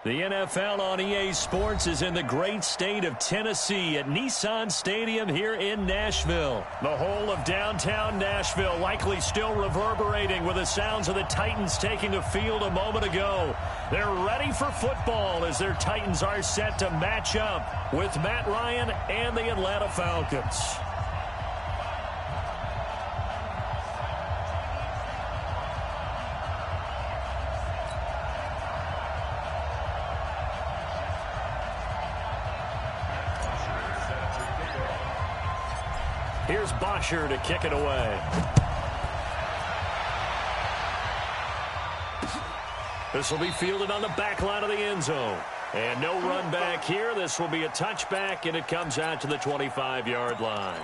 The NFL on EA Sports is in the great state of Tennessee at Nissan Stadium here in Nashville. The whole of downtown Nashville likely still reverberating with the sounds of the Titans taking the field a moment ago. They're ready for football as their Titans are set to match up with Matt Ryan and the Atlanta Falcons. Here's Bosher to kick it away. This will be fielded on the back line of the end zone. And no run back here. This will be a touchback, and it comes out to the 25-yard line.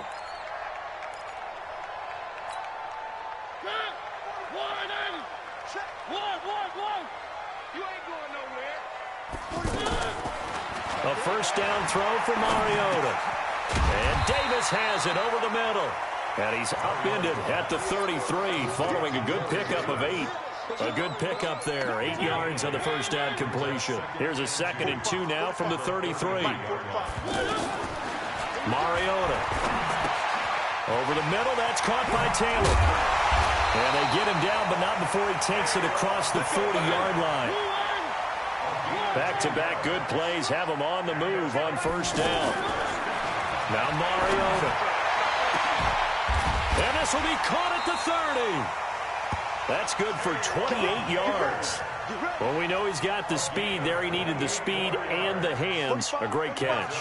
A first down throw for Mariota. And Davis has it over the middle. And he's upended at the 33 following a good pickup of 8. A good pickup there. 8 yards on the first down completion. Here's a 2nd and 2 now from the 33. Mariota. Over the middle. That's caught by Taylor. And they get him down, but not before he takes it across the 40-yard line. Back-to-back good plays have him on the move on first down. Now Mariota. And this will be caught at the 30. That's good for 28 yards. Well, we know he's got the speed there. He needed the speed and the hands. A great catch.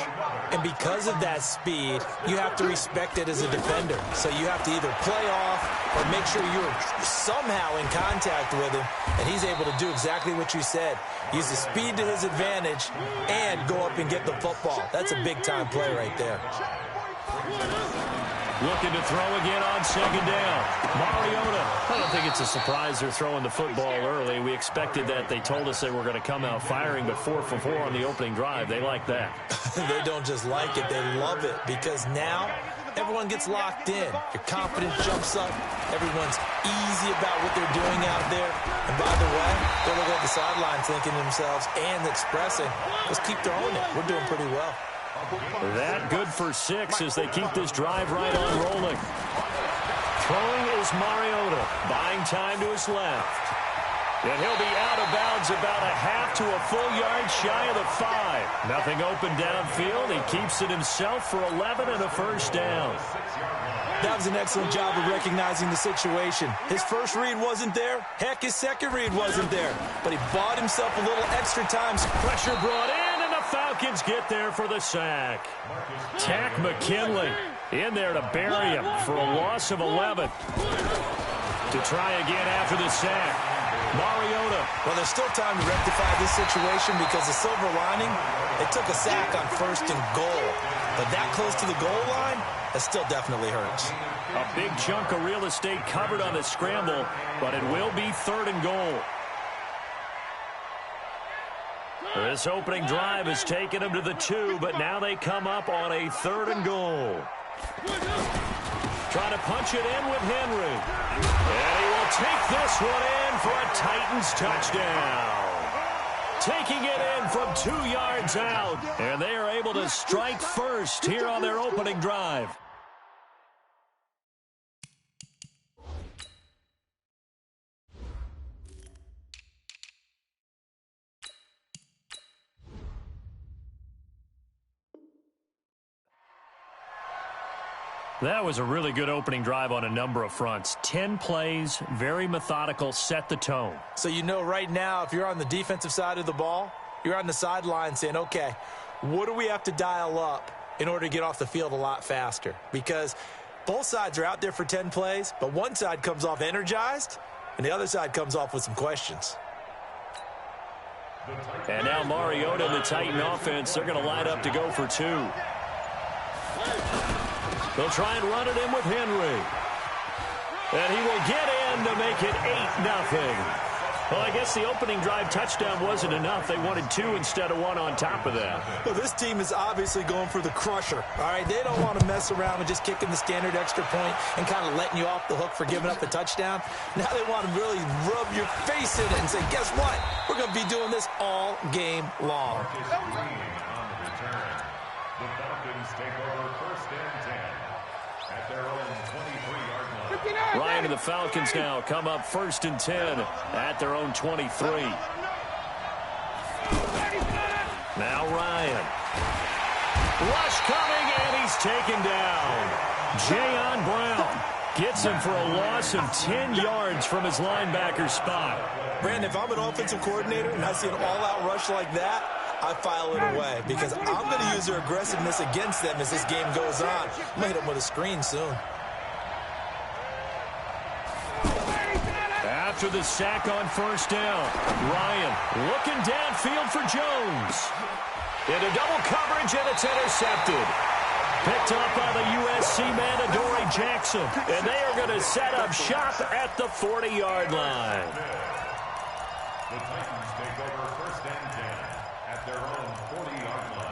And because of that speed, you have to respect it as a defender. So you have to either play off or make sure you're somehow in contact with him. And he's able to do exactly what you said. Use the speed to his advantage and go up and get the football. That's a big-time play right there. Looking to throw again on 2nd down. Mariota. I don't think it's a surprise they're throwing the football early. We expected that. They told us they were going to come out firing, but 4 for 4 on the opening drive. They like that. They don't just like it. They love it because now everyone gets locked in. Your confidence jumps up. Everyone's easy about what they're doing out there. And by the way, they're looking at the sideline thinking to themselves and expressing, let's keep throwing it. We're doing pretty well. That good for 6 as they keep this drive right on rolling. Throwing is Mariota. Buying time to his left. And he'll be out of bounds about a half to a full yard shy of the 5. Nothing open downfield. He keeps it himself for 11 and a first down. That was an excellent job of recognizing the situation. His first read wasn't there. Heck, his second read wasn't there. But he bought himself a little extra time. Pressure brought in, and the Falcons get there for the sack. Tack McKinley in there to bury him for a loss of 11. To try again after the sack. Mariota. Well, there's still time to rectify this situation because the silver lining, it took a sack on 1st and goal. But that close to the goal line, that still definitely hurts. A big chunk of real estate covered on the scramble, but it will be 3rd and goal. This opening drive has taken them to the 2, but now they come up on a 3rd and goal. Trying to punch it in with Henry. And he will take this one in for a Titans touchdown. Taking it in from 2 yards out. And they are able to strike first here on their opening drive. That was a really good opening drive on a number of fronts. 10 plays, very methodical, set the tone. So you know right now, if you're on the defensive side of the ball, you're on the sideline saying, okay, what do we have to dial up in order to get off the field a lot faster? Because both sides are out there for 10 plays, but one side comes off energized, and the other side comes off with some questions. And now Mariota and the Titan offense, they're going to line up to go for 2. They'll try and run it in with Henry. And he will get in to make it 8-0. Well, I guess the opening drive touchdown wasn't enough. They wanted 2 instead of 1 on top of that. Well, this team is obviously going for the crusher. All right, they don't want to mess around with just kicking the standard extra point and kind of letting you off the hook for giving up a touchdown. Now they want to really rub your face in it and say, guess what? We're going to be doing this all game long. The Falcons take over 1st and 10 at their own 23-yard line. Ryan and the Falcons now come up 1st and 10 at their own 23. Now Ryan. Rush coming, and he's taken down. Jayon Brown gets him for a loss of 10 yards from his linebacker spot. Brandon, if I'm an offensive coordinator and I see an all-out rush like that, I file it away because I'm going to use their aggressiveness against them as this game goes on. I'm going to hit them with a screen soon. After the sack on 1st down, Ryan looking downfield for Jones. Into double coverage, and it's intercepted. Picked up by the USC man, Adoree Jackson. And they are going to set up shop at the 40-yard line. The Titans take over 1st and 10 at their own 40-yard line.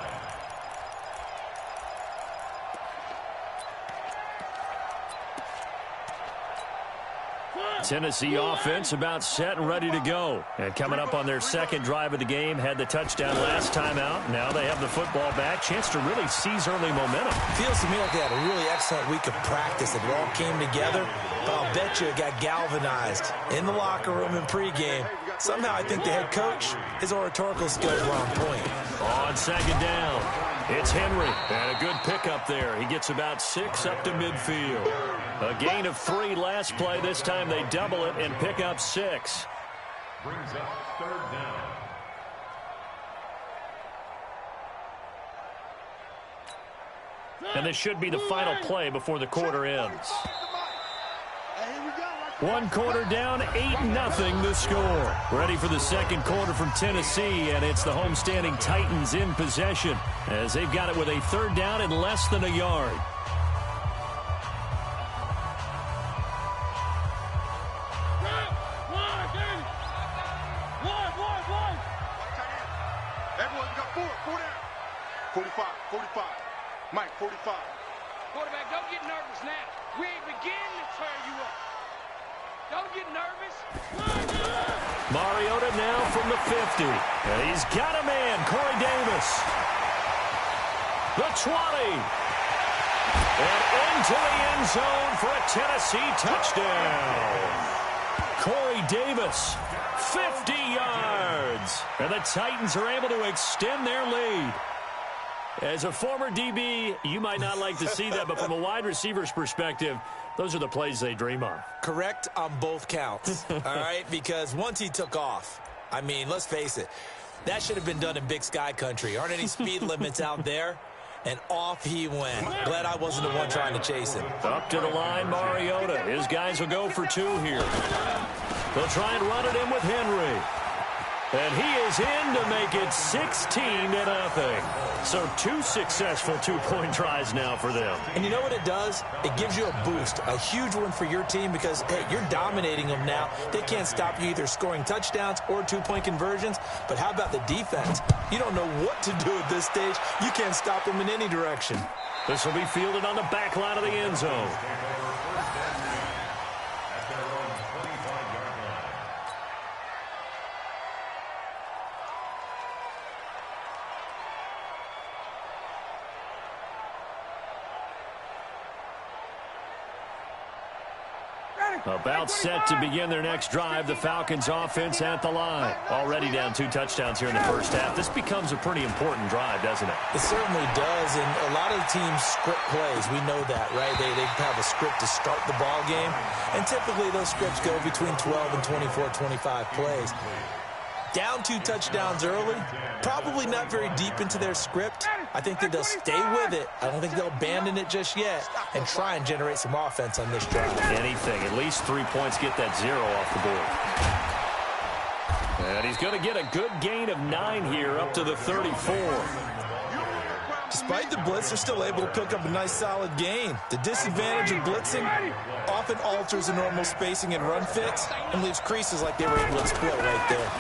Tennessee offense about set and ready to go. And coming up on their 2nd drive of the game, had the touchdown last time out. Now they have the football back. Chance to really seize early momentum. Feels to me like they had a really excellent week of practice. It all came together. But I'll bet you it got galvanized in the locker room in pregame. Somehow I think the head coach, his oratorical skills were on point. On 2nd down, it's Henry. And a good pickup there. He gets about 6 up to midfield. A gain of 3 last play. This time they double it and pick up 6. Brings up 3rd down. And this should be the final play before the quarter ends. 1 quarter down, 8-0 the score. Ready for the 2nd quarter from Tennessee, and it's the homestanding Titans in possession as they've got it with a 3rd down and less than a yard. Everyone got 4 down. 45. Mike, 45. Quarterback, don't get nervous now. We ain't beginning to tear you up. Don't get nervous. Mariota now from the 50. And he's got a man, Corey Davis. The 20. And into the end zone for a Tennessee touchdown. Corey Davis, 50 yards. And the Titans are able to extend their lead. As a former DB, you might not like to see that, but from a wide receiver's perspective, those are the plays they dream of. Correct on both counts, all right? Because once he took off, I mean, let's face it, that should have been done in Big Sky Country. Aren't any speed limits out there? And off he went. Glad I wasn't the one trying to chase him. Up to the line, Mariota. His guys will go for 2 here. They'll try and run it in with Henry. And he is in to make it 16-0. So 2 successful 2-point tries now for them. And you know what it does? It gives you a boost, a huge one for your team because, hey, you're dominating them now. They can't stop you either scoring touchdowns or 2-point conversions. But how about the defense? You don't know what to do at this stage. You can't stop them in any direction. This will be fielded on the back line of the end zone. About set to begin their next drive. The Falcons offense at the line. Already down 2 touchdowns here in the first half. This becomes a pretty important drive, doesn't it? It certainly does, and a lot of the teams script plays. We know that, right? They have a script to start the ball game, and typically those scripts go between 12 and 24, 25 plays. Down 2 touchdowns early, probably not very deep into their script. I think that they'll stay with it. I don't think they'll abandon it just yet and try and generate some offense on this drive. Anything. At least 3 points, get that 0 off the board. And he's going to get a good gain of 9 here up to the 34. Despite the blitz, they're still able to pick up a nice solid gain. The disadvantage of blitzing often alters the normal spacing and run fits and leaves creases like they were able to exploit right there.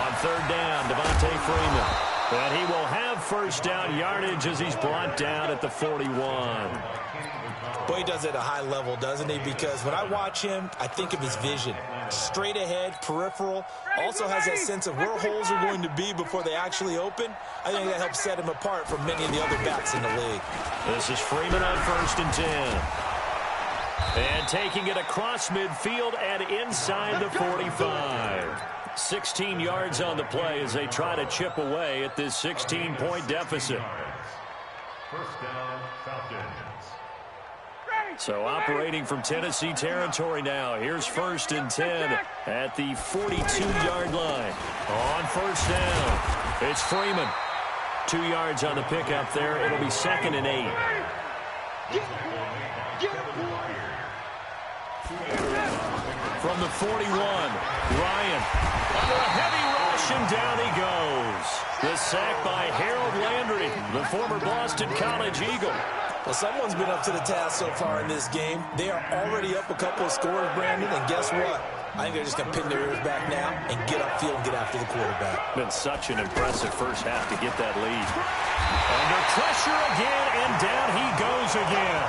On third down, Devontae Freeman. And he will have first down yardage as he's brought down at the 41. Boy, he does it at a high level, doesn't he? Because when I watch him, I think of his vision. Straight ahead, peripheral. Also has that sense of where holes are going to be before they actually open. I think that helps set him apart from many of the other backs in the league. This is Freeman on 1st and 10. And taking it across midfield and inside the 45. 16 yards on the play as they try to chip away at this 16-point deficit. First down, Falcons. So operating from Tennessee territory now. Here's 1st and 10 at the 42-yard line. On first down, it's Freeman. 2 yards on the pickup there. It'll be 2nd and 8. From the 41, Ryan. Under a heavy rush, and down he goes. The sack by Harold Landry, the former Boston College Eagle. Well, someone's been up to the task so far in this game. They are already up a couple of scores, Brandon, and guess what? I think they're just going to pin their ears back now and get upfield and get after the quarterback. Been such an impressive first half to get that lead. Under pressure again, and down he goes again.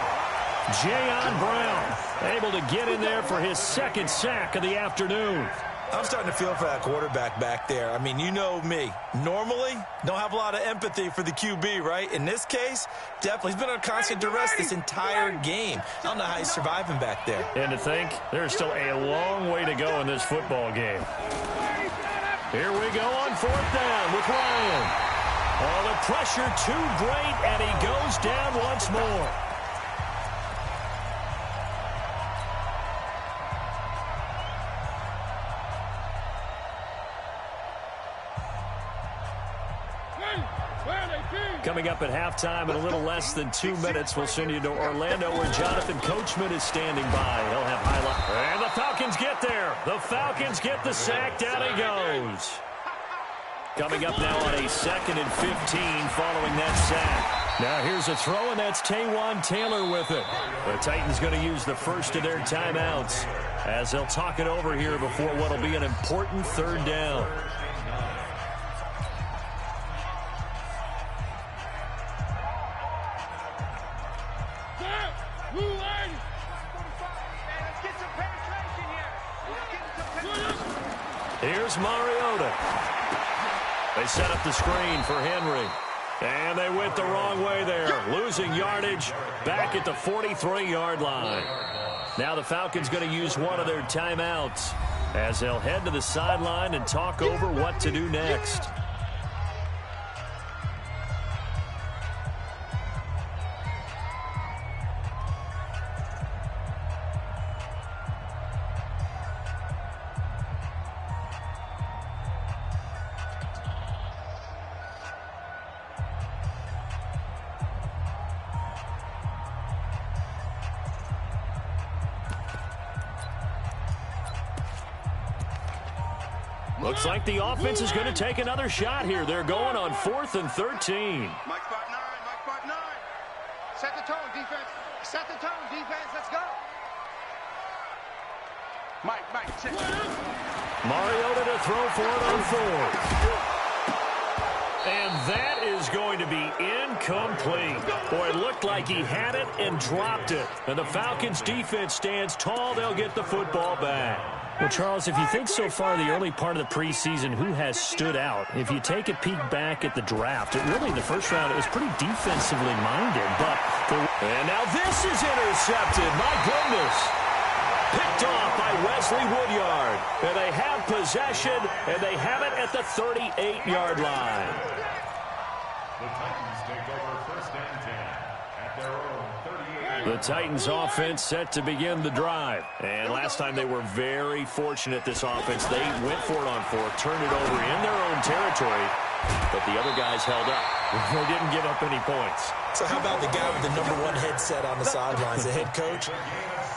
Jayon Brown able to get in there for his 2nd sack of the afternoon. I'm starting to feel for that quarterback back there. I mean, you know me. Normally, don't have a lot of empathy for the QB, right? In this case, definitely. He's been under constant duress this entire game. I don't know how he's surviving back there. And to think, there's still a long way to go in this football game. Here we go on 4th down with Ryan. Oh, the pressure too great, and he goes down once more. Coming up at halftime in a little less than 2 minutes, we'll send you to Orlando where Jonathan Coachman is standing by. He'll have highlights. And the Falcons get there. The Falcons get the sack. Down he goes. Coming up now on a 2nd and 15 following that sack. Now here's a throw, and that's Taywan Taylor with it. The Titans going to use the first of their timeouts as they'll talk it over here before what will be an important 3rd down. Here's Mariota. They set up the screen for Henry. And they went the wrong way there. Losing yardage back at the 43-yard line. Now the Falcons going to use one of their timeouts as they'll head to the sideline and talk over what to do next. Looks like the offense is going to take another shot here. They're going on 4th and 13. Mike spot 9, Mike spot 9. Set the tone, defense. Set the tone, defense. Let's go. Mike, check. Mariota to throw for it on 4th. And that is going to be incomplete. Boy, it looked like he had it and dropped it. And the Falcons defense stands tall. They'll get the football back. Well, Charles, if you think so far the early part of the preseason, who has stood out? If you take a peek back at the draft, it really, in the first round, it was pretty defensively minded. And now this is intercepted. My goodness. Picked off by Wesley Woodyard. And they have possession, and they have it at the 38-yard line. The Titans take over 1st and 10 at their own 38. The Titans offense set to begin the drive. And last time they were very fortunate, this offense. They went for it on 4th, turned it over in their own territory, but the other guys held up. They didn't give up any points. So how about the guy with the #1 headset on the sidelines, the head coach?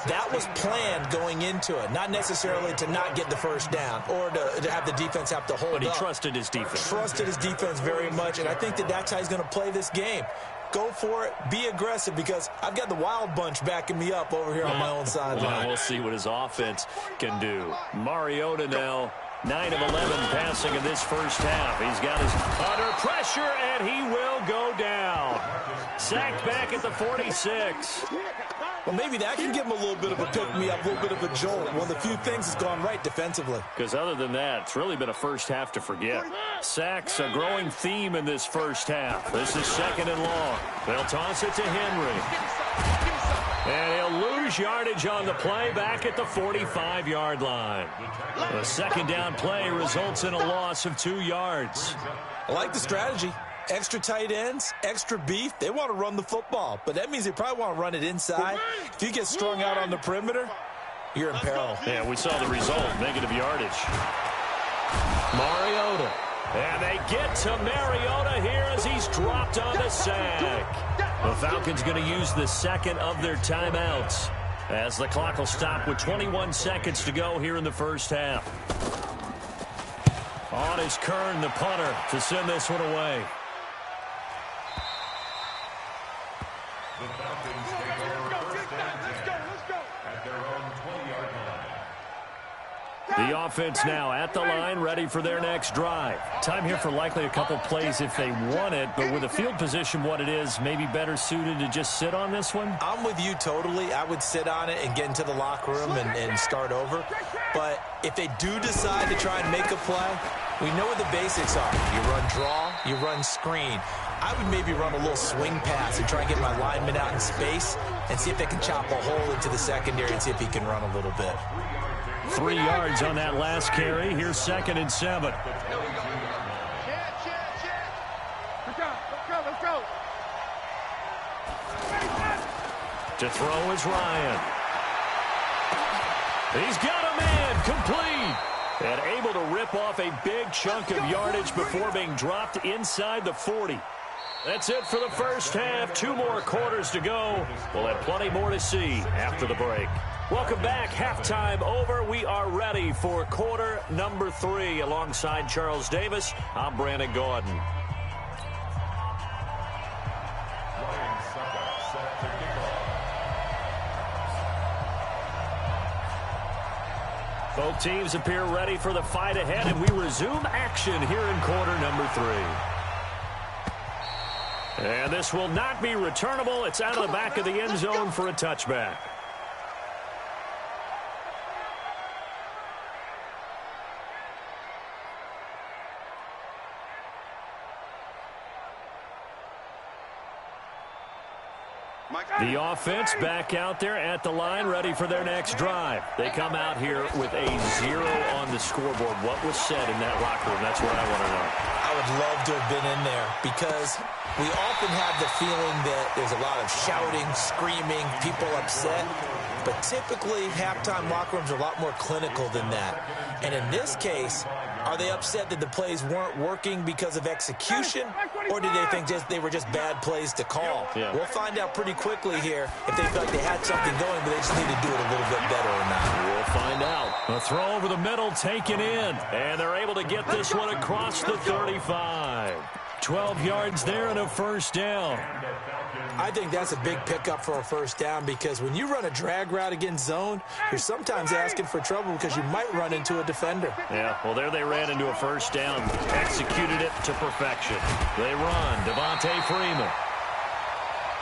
That was planned going into it, not necessarily to not get the first down or to have the defense have to hold up. But he trusted his defense. Trusted his defense very much, and I think that's how he's going to play this game. Go for it. Be aggressive, because I've got the wild bunch backing me up over here on my own sideline. Well, we'll see what his offense can do. Mariota now 9 of 11 passing in this first half. He's got his under pressure, and he will go down. Sacked back at the 46. Well, maybe that can give him a little bit of a pick-me-up, a little bit of a jolt. One of the few things that's gone right defensively. Because other than that, it's really been a first half to forget. Sacks, a growing theme in this first half. This is 2nd and long. They'll toss it to Henry. And he'll lose yardage on the play back at the 45-yard line. The 2nd down play results in a loss of 2 yards. I like the strategy. Extra tight ends, extra beef. They want to run the football, but that means they probably want to run it inside. If you get strung out on the perimeter, you're in peril. Yeah, we saw the result, negative yardage. Mariota. And they get to Mariota here as he's dropped on the sack. The Falcons going to use the 2nd of their timeouts as the clock will stop with 21 seconds to go here in the first half. On is Kern, the punter, to send this one away. The Falcons take over 1st and 10 at their own 20-yard line. The offense now at the line, ready for their next drive. Time here for likely a couple plays if they want it, but with the field position what it is, maybe better suited to just sit on this one? I'm with you totally. I would sit on it and get into the locker room and start over. But if they do decide to try and make a play, we know what the basics are. You run draw, you run screen. I would maybe run a little swing pass and try and get my lineman out in space and see if they can chop a hole into the secondary and see if he can run a little bit. 3 yards on that last carry. Here's 2nd and 7. Let's go. To throw is Ryan. He's got a man, complete. And able to rip off a big chunk of yardage before being dropped inside the 40. That's it for the first half. 2 more quarters to go. We'll have plenty more to see after the break. Welcome back. Halftime over. We are ready for quarter number 3. Alongside Charles Davis, I'm BrianAkaDaddy. Both teams appear ready for the fight ahead, and we resume action here in quarter number 3. And this will not be returnable. It's out of the back of the end zone for a touchback. The offense back out there at the line, ready for their next drive. They come out here with a 0 on the scoreboard. What was said in that locker room? That's what I want to know. I would love to have been in there, because we often have the feeling that there's a lot of shouting, screaming, people upset. But typically, halftime locker rooms are a lot more clinical than that. And in this case, are they upset that the plays weren't working because of execution, or did they think they were just bad plays to call? Yeah. We'll find out pretty quickly here if they felt like they had something going, but they just need to do it a little bit better or not. We'll find out. A throw over the middle taken in, and they're able to get this one across the 35. 12 yards there and a first down. I think that's a big pickup for a first down, because when you run a drag route against zone, you're sometimes asking for trouble because you might run into a defender. Yeah, well, there they ran into a first down. Executed it to perfection. They run. Devontae Freeman.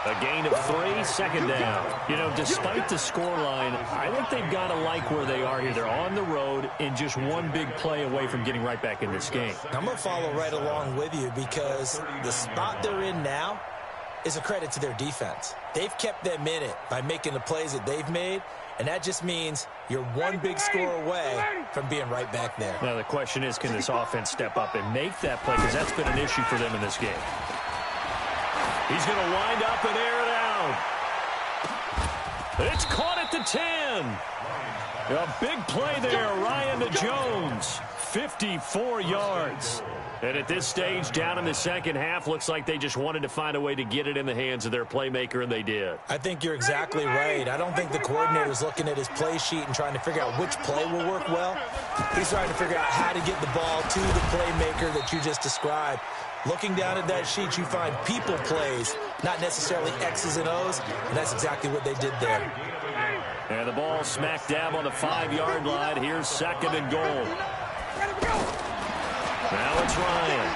A gain of 3, 2nd down. You know, despite the scoreline, I think they've got to like where they are here. They're on the road and just one big play away from getting right back in this game. I'm going to follow right along with you, because the spot they're in now is a credit to their defense. They've kept them in it by making the plays that they've made, and that just means you're one big score away from being right back there. Now, the question is, can this offense step up and make that play? Because that's been an issue for them in this game. He's going to wind up and air it out. It's caught at the 10. A big play there, Ryan to Jones. 54 yards. And at this stage, down in the second half, looks like they just wanted to find a way to get it in the hands of their playmaker, and they did. I think you're exactly right. I don't think the coordinator's looking at his play sheet and trying to figure out which play will work well. He's trying to figure out how to get the ball to the playmaker that you just described. Looking down at that sheet, you find people plays, not necessarily X's and O's, and that's exactly what they did there. And the ball smack dab on the 5-yard line. Here's second and goal. Now it's Ryan.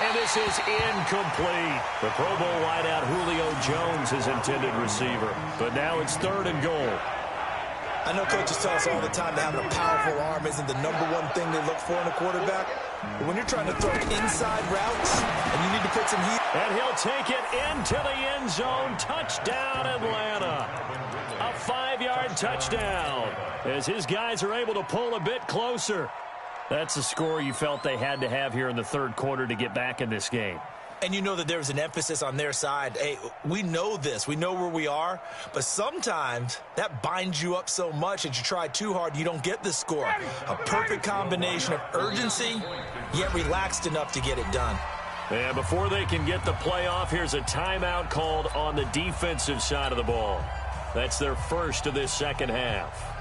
And this is incomplete. The Pro Bowl wideout Julio Jones, his intended receiver. But now it's third and goal. I know coaches tell us all the time that having a powerful arm isn't the #1 thing they look for in a quarterback. But when you're trying to throw inside routes and you need to put some heat. And he'll take it into the end zone. Touchdown, Atlanta. A 5-yard touchdown as his guys are able to pull a bit closer. That's the score you felt they had to have here in the third quarter to get back in this game. And you know that there was an emphasis on their side. Hey, we know this. We know where we are. But sometimes that binds you up so much that you try too hard, you don't get the score. A perfect combination of urgency, yet relaxed enough to get it done. And before they can get the play off, here's a timeout called on the defensive side of the ball. That's their first of this second half.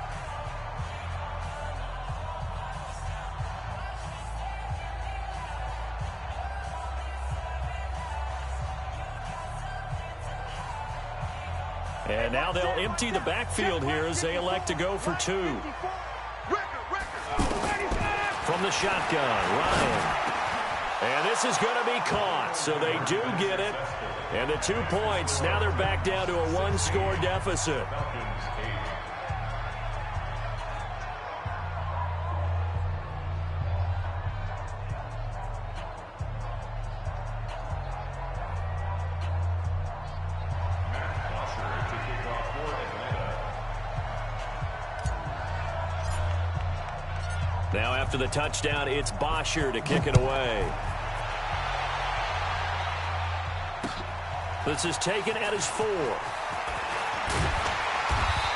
And now they'll empty the backfield here as they elect to go for 2. From the shotgun, Ryan. And this is going to be caught, so they do get it. And the 2 points, now they're back down to a 1-score deficit. Now after the touchdown, it's Bosher to kick it away. This is taken at his 4.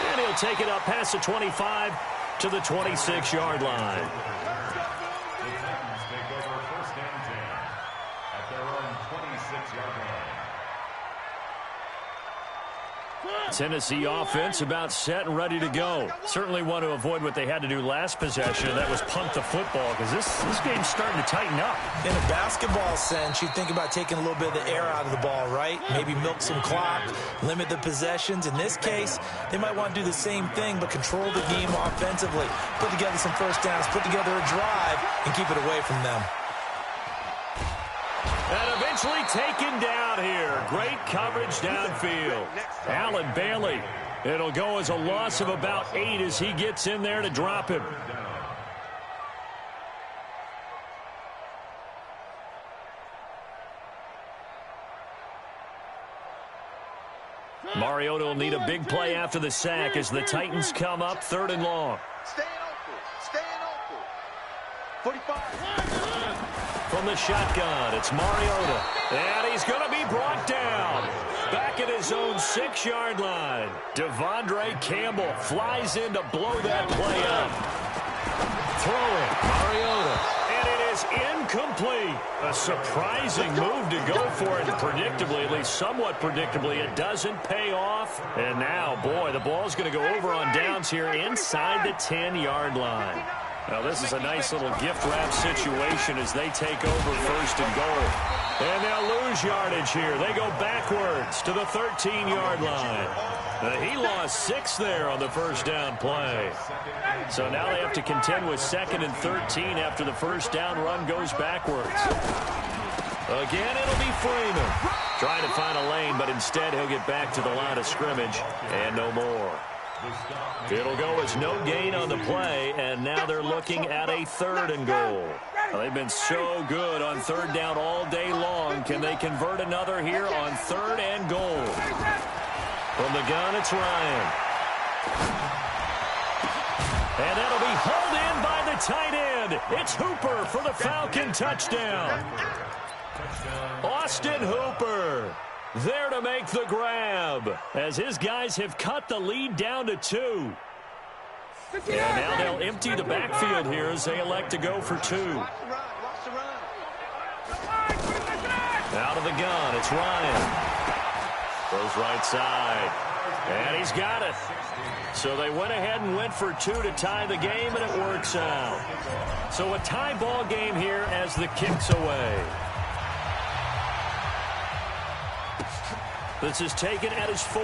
And he'll take it up past the 25 to the 26-yard line. The Titans take over first and 10 at their own 26-yard line. Tennessee offense about set and ready to go. Certainly want to avoid what they had to do last possession, and that was punt the football, because this game's starting to tighten up. In a basketball sense, you think about taking a little bit of the air out of the ball, right? Maybe milk some clock, limit the possessions. In this case, they might want to do the same thing, but control the game offensively. Put together some first downs, put together a drive, and keep it away from them. And eventually taken down here. Great coverage downfield. Allen Bailey. It'll go as a loss of about 8 as he gets in there to drop him. Mariota will need a big play after the sack as the Titans come up 3rd and long. Staying open. 45. From the shotgun, it's Mariota. And he's going to be brought down. Back at his own 6-yard line. Devondre Campbell flies in to blow that play up. Throwing, Mariota. And it is incomplete. A surprising move to go for it. Predictably, at least somewhat predictably, it doesn't pay off. And now, boy, the ball's going to go over on downs here inside the 10-yard line. Now, this is a nice little gift wrap situation as they take over 1st and goal. And they'll lose yardage here. They go backwards to the 13-yard line. He lost 6 there on the first down play. So now they have to contend with 2nd and 13 after the first down run goes backwards. Again, it'll be Freeman. Trying to find a lane, but instead he'll get back to the line of scrimmage and no more. It'll go as no gain on the play, and now they're looking at a 3rd and goal. Well, they've been so good on 3rd down all day long. Can they convert another here on 3rd and goal? From the gun, it's Ryan. And that'll be hauled in by the tight end. It's Hooper for the Falcon touchdown. Austin Hooper there to make the grab as his guys have cut the lead down to 2. And now they'll empty the backfield here as they elect to go for 2. Out of the gun, it's Ryan. Goes right side. And he's got it. So they went ahead and went for 2 to tie the game, and it works out. So a tie ball game here as the kick's away. This is taken at his 4.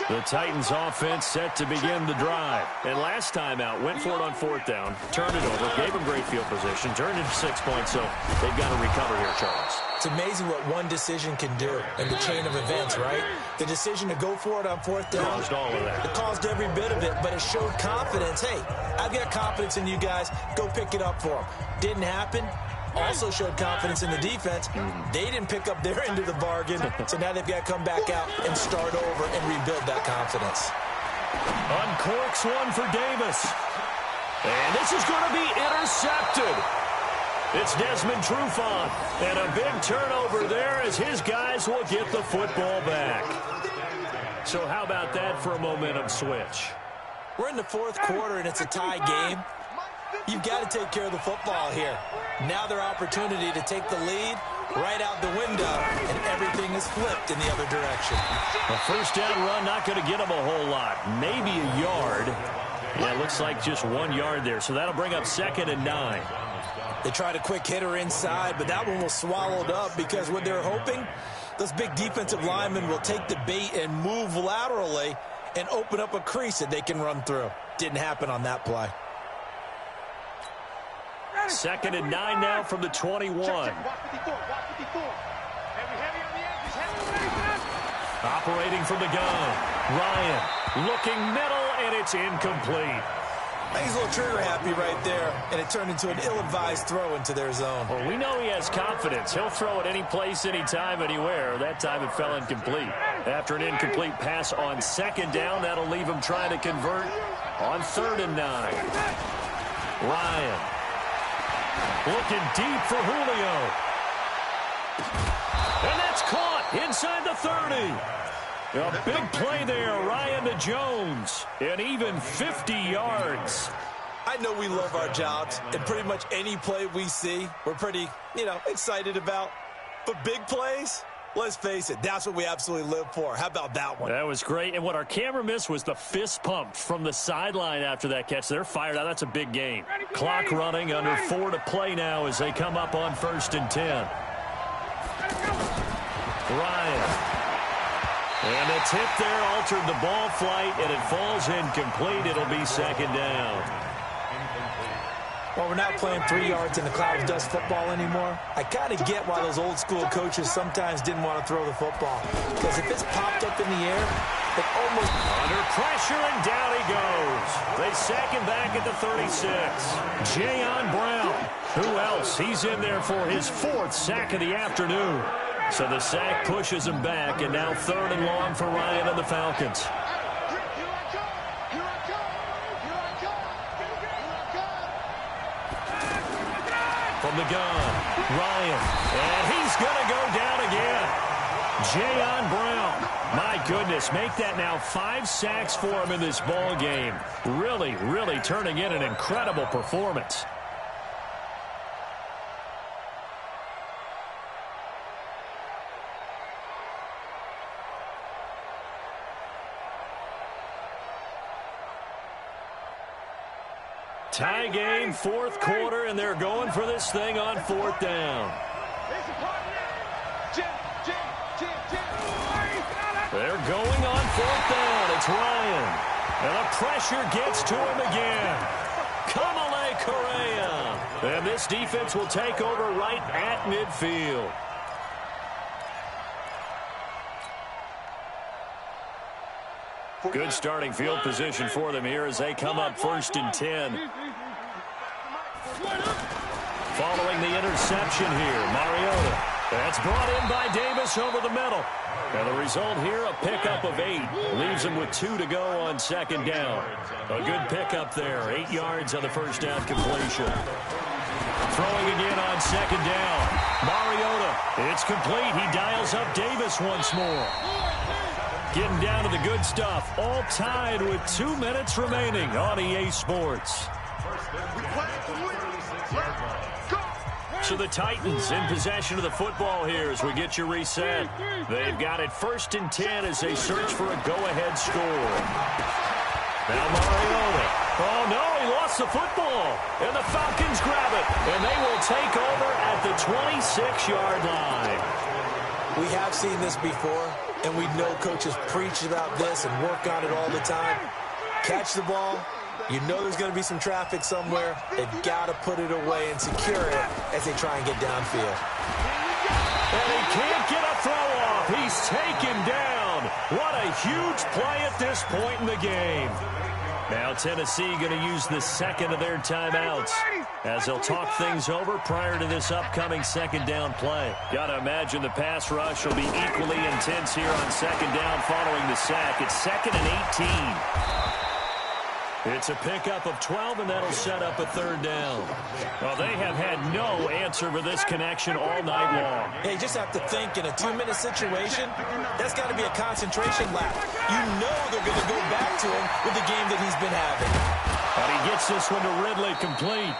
The Titans offense set to begin the drive. And last time out, went for it on 4th down, turned it over, gave them great field position, turned it 6 points, so they've got to recover here, Charles. It's amazing what one decision can do in the chain of events, right? The decision to go for it on 4th down. Caused all of that. It caused every bit of it, but it showed confidence. Hey, I've got confidence in you guys. Go pick it up for them. Didn't happen. Also showed confidence in the defense. They didn't pick up their end of the bargain, so now they've got to come back out and start over and rebuild that confidence. Uncorks one for Davis. And this is going to be intercepted. It's Desmond Trufant. And a big turnover there as his guys will get the football back. So how about that for a momentum switch? We're in the 4th quarter, and it's a tie game. You've got to take care of the football here. Now their opportunity to take the lead right out the window, and everything is flipped in the other direction. A 1st down run, not going to get them a whole lot. Maybe a yard. Yeah, it looks like just 1 yard there, so that'll bring up 2nd and 9. They tried a quick hitter inside, but that one was swallowed up because what they're hoping, those big defensive linemen will take the bait and move laterally and open up a crease that they can run through. Didn't happen on that play. 2nd and 9 now from the 21. Operating from the gun. Ryan looking middle, and it's incomplete. He's a little trigger happy right there, and it turned into an ill-advised throw into their zone. Well, we know he has confidence. He'll throw it any place, anytime, anywhere. That time it fell incomplete. After an incomplete pass on 2nd down, that'll leave him trying to convert on 3rd and 9. Ryan looking deep for Julio. And that's caught inside the 30. A big play there, Ryan to Jones. And even 50 yards. I know we love our jobs, and pretty much any play we see, we're pretty, excited about. But big plays, let's face it, that's what we absolutely live for. How about that one? That was great. And what our camera missed was the fist pump from the sideline after that catch. They're fired out. That's a big game. Clock running, under 4 to play now as they come up on 1st and 10. Ryan. And the tip there altered the ball flight, and it falls incomplete. It'll be 2nd down. Well, we're not playing 3 yards in the cloud of dust football anymore. I kind of get why those old school coaches sometimes didn't want to throw the football. Because if it's popped up in the air, it almost... Under pressure, and down he goes. They sack him back at the 36. Jayon Brown. Who else? He's in there for his 4th sack of the afternoon. So the sack pushes him back, and now 3rd and long for Ryan and the Falcons. From the gun, Ryan, and he's going to go down again. Jayon Brown, my goodness, make that now 5 sacks for him in this ball game. Really, really turning in an incredible performance. Tie game, 4th quarter, and they're going for this thing on 4th down. They're going on 4th down. It's Ryan. And the pressure gets to him again. Kamale Correa. And this defense will take over right at midfield. Good starting field position for them here as they come up 1st and 10. Following the interception here, Mariota. That's brought in by Davis over the middle. And the result here, a pickup of 8. Leaves him with 2 to go on 2nd down. A good pickup there. 8 yards on the 1st down completion. Throwing again on second down. Mariota, it's complete. He dials up Davis once more. Getting down to the good stuff. All tied with 2 minutes remaining on EA Sports. So the Titans in possession of the football here as we get you reset. They've got it 1st and 10 as they search for a go-ahead score. Now Mariota. Oh, no, he lost the football. And the Falcons grab it. And they will take over at the 26-yard line. We have seen this before, and we know coaches preach about this and work on it all the time. Catch the ball. You know there's going to be some traffic somewhere. They've got to put it away and secure it as they try and get downfield. And he can't get a throw off. He's taken down. What a huge play at this point in the game. Now Tennessee going to use the second of their timeouts as they'll talk things over prior to this upcoming second down play. Got to imagine the pass rush will be equally intense here on second down following the sack. It's 2nd and 18. It's a pickup of 12, and that'll set up a 3rd down. Well, they have had no answer for this connection all night long. Yeah, you just have to think in a 2-minute situation, that's got to be a concentration lap. You know they're going to go back to him with the game that he's been having. And he gets this one to Ridley complete.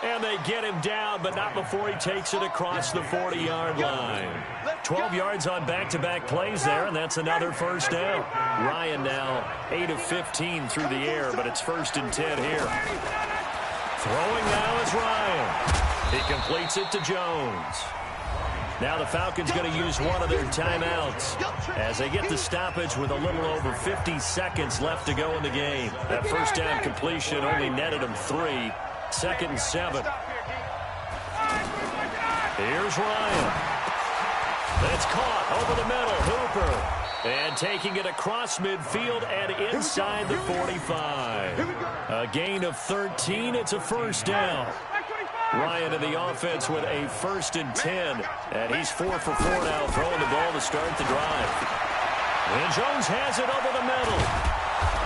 And they get him down, but not before he takes it across the 40-yard line. 12 yards on back-to-back plays there, and that's another 1st down. Ryan now 8 of 15 through the air, but it's 1st and 10 here. Throwing now is Ryan. He completes it to Jones. Now the Falcons going to use one of their timeouts as they get the stoppage with a little over 50 seconds left to go in the game. That 1st down completion only netted them 3. 2nd and 7. Here's Ryan. That's caught over the middle. Hooper. And taking it across midfield and inside the 45. A gain of 13. It's a 1st down. Ryan in the offense with a 1st and 10. And he's 4 for 4 now, throwing the ball to start the drive. And Jones has it over the middle.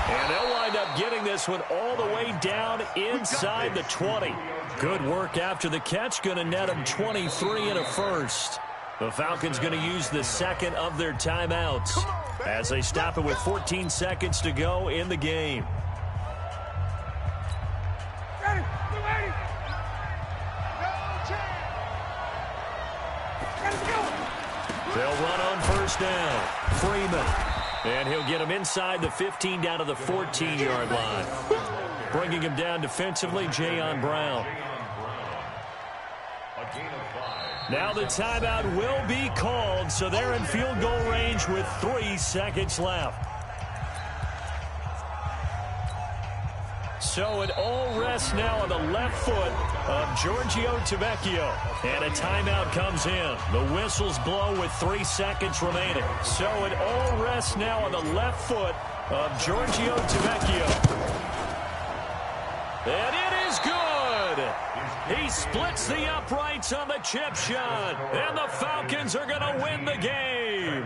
And they'll wind up getting this one all the way down inside the 20. Good work after the catch. Going to net them 23 and a 1st. The Falcons going to use the 2nd of their timeouts as they stop it with 14 seconds to go in the game. They'll run on 1st down. Freeman. And he'll get him inside the 15 down to the 14-yard line. Bringing him down defensively, Jayon Brown. Now the timeout will be called, so they're in field goal range with 3 seconds left. So it all rests now on the left foot of Giorgio Tavecchio. And a timeout comes in. The whistles blow with 3 seconds remaining. So it all rests now on the left foot of Giorgio Tavecchio. And it is good. He splits the uprights on the chip shot. And the Falcons are going to win the game.